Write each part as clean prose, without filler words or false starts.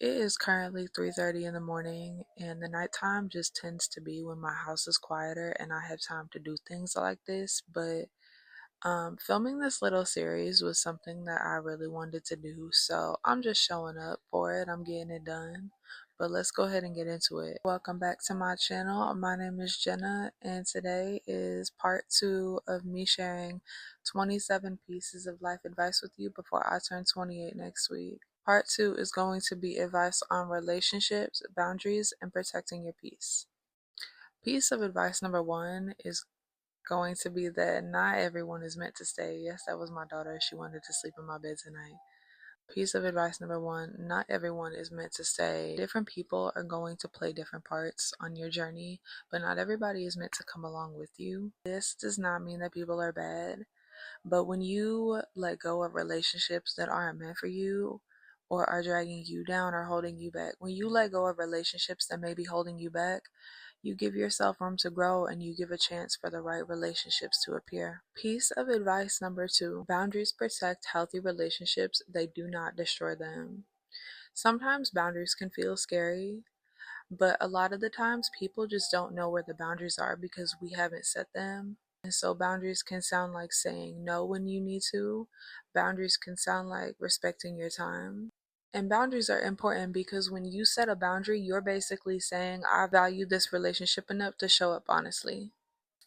It is currently 3:30 in the morning, and the nighttime just tends to be when my house is quieter and I have time to do things like this. But filming this little series was something that I really wanted to do, so I'm just showing up for it. I'm getting it done. But let's go ahead and get into it. Welcome back to my channel. My name is Jenna, and today is part 2 of me sharing 27 pieces of life advice with you before I turn 28 next week. Part 2 is going to be advice on relationships, boundaries, and protecting your peace. Piece of advice number 1 is going to be that not everyone is meant to stay. Yes, that was my daughter. She wanted to sleep in my bed tonight. Piece of advice number 1, not everyone is meant to stay. Different people are going to play different parts on your journey, but not everybody is meant to come along with you. This does not mean that people are bad, but when you let go of relationships that aren't meant for you or are dragging you down or holding you back, when you let go of relationships that may be holding you back, you give yourself room to grow and you give a chance for the right relationships to appear. Piece of advice number 2, boundaries protect healthy relationships, they do not destroy them. Sometimes boundaries can feel scary, but a lot of the times people just don't know where the boundaries are because we haven't set them. And so boundaries can sound like saying no when you need to. Boundaries can sound like respecting your time. And boundaries are important because when you set a boundary, you're basically saying, I value this relationship enough to show up honestly.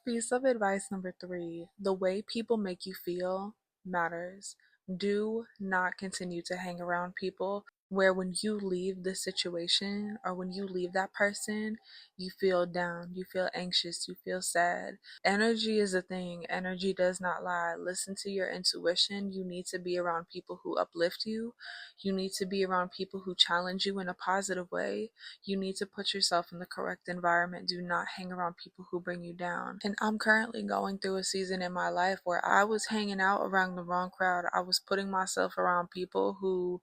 Piece of advice number 3, the way people make you feel matters. Do not continue to hang around people where when you leave the situation or when you leave that person, you feel down, you feel anxious, you feel sad. Energy is a thing. Energy does not lie. Listen to your intuition. You need to be around people who uplift you. You need to be around people who challenge you in a positive way. You need to put yourself in the correct environment. Do not hang around people who bring you down. And I'm currently going through a season in my life where I was hanging out around the wrong crowd. I was putting myself around people who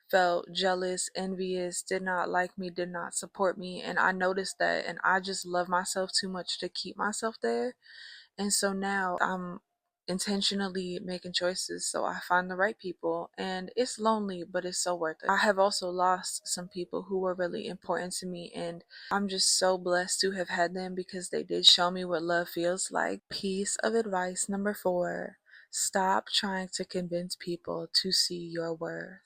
felt jealous, envious, did not like me, did not support me. And I noticed that, and I just love myself too much to keep myself there. And so now I'm intentionally making choices so I find the right people. And it's lonely, but it's so worth it. I have also lost some people who were really important to me, and I'm just so blessed to have had them because they did show me what love feels like. Piece of advice number 4, stop trying to convince people to see your worth.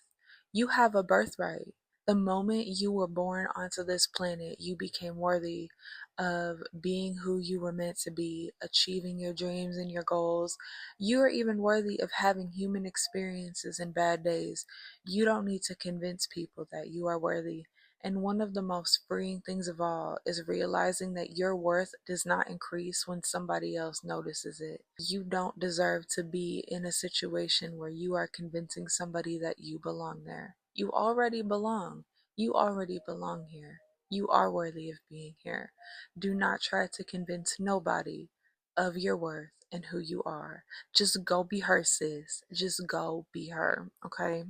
You have a birthright. The moment you were born onto this planet, you became worthy of being who you were meant to be, achieving your dreams and your goals. You are even worthy of having human experiences and bad days. You don't need to convince people that you are worthy. And one of the most freeing things of all is realizing that your worth does not increase when somebody else notices it. You don't deserve to be in a situation where you are convincing somebody that you belong there. You already belong. You already belong here. You are worthy of being here. Do not try to convince nobody of your worth and who you are. Just go be her, sis. Just go be her, okay?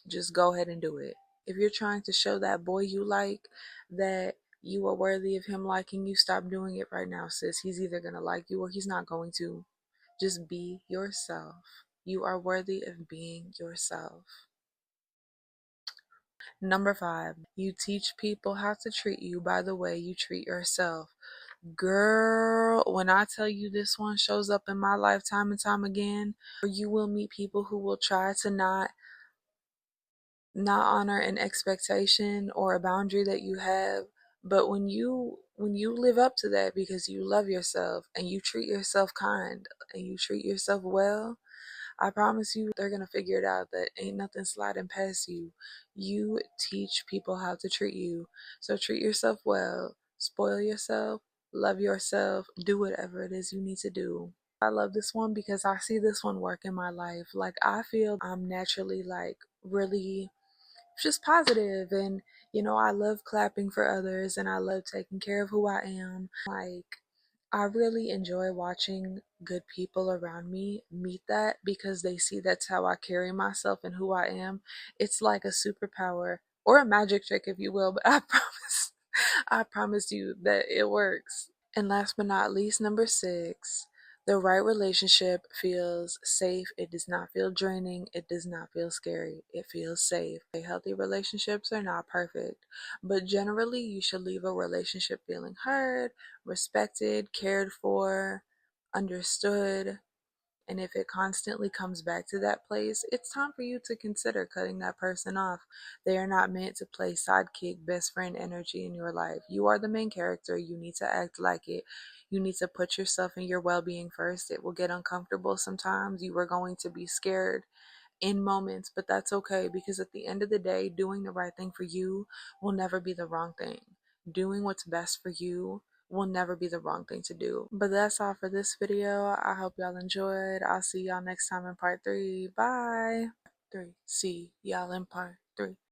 Just go ahead and do it. If you're trying to show that boy you like that you are worthy of him liking you, stop doing it right now, sis. He's either going to like you or he's not going to. Just be yourself. You are worthy of being yourself. Number 5, you teach people how to treat you by the way you treat yourself. Girl, when I tell you this one shows up in my life time and time again, you will meet people who will try to not honor an expectation or a boundary that you have. But when you live up to that because you love yourself and you treat yourself kind and you treat yourself well, I promise you they're gonna figure it out that ain't nothing sliding past you. You teach people how to treat you. So treat yourself well, spoil yourself, love yourself, do whatever it is you need to do. I love this one because I see this one work in my life. Like, I feel I'm naturally like really just positive, and I love clapping for others and I love taking care of who I am. Like, I really enjoy watching good people around me meet that because they see that's how I carry myself and who I am. It's like a superpower or a magic trick, if you will, but I promise, I promise you that it works. And last but not least, number 6, The right relationship feels safe. It does not feel draining. It does not feel scary. It feels safe. Healthy relationships are not perfect, but generally, you should leave a relationship feeling heard, respected, cared for, understood. And if it constantly comes back to that place, it's time for you to consider cutting that person off. They are not meant to play sidekick, best friend energy in your life. You are the main character. You need to act like it. You need to put yourself and your well being first. It will get uncomfortable sometimes. You are going to be scared in moments, but that's okay because at the end of the day, doing the right thing for you will never be the wrong thing. Doing what's best for you will never be the wrong thing to do. But that's all for this video. I hope y'all enjoyed. I'll see y'all next time in part 3. Bye. 3. See y'all in part 3.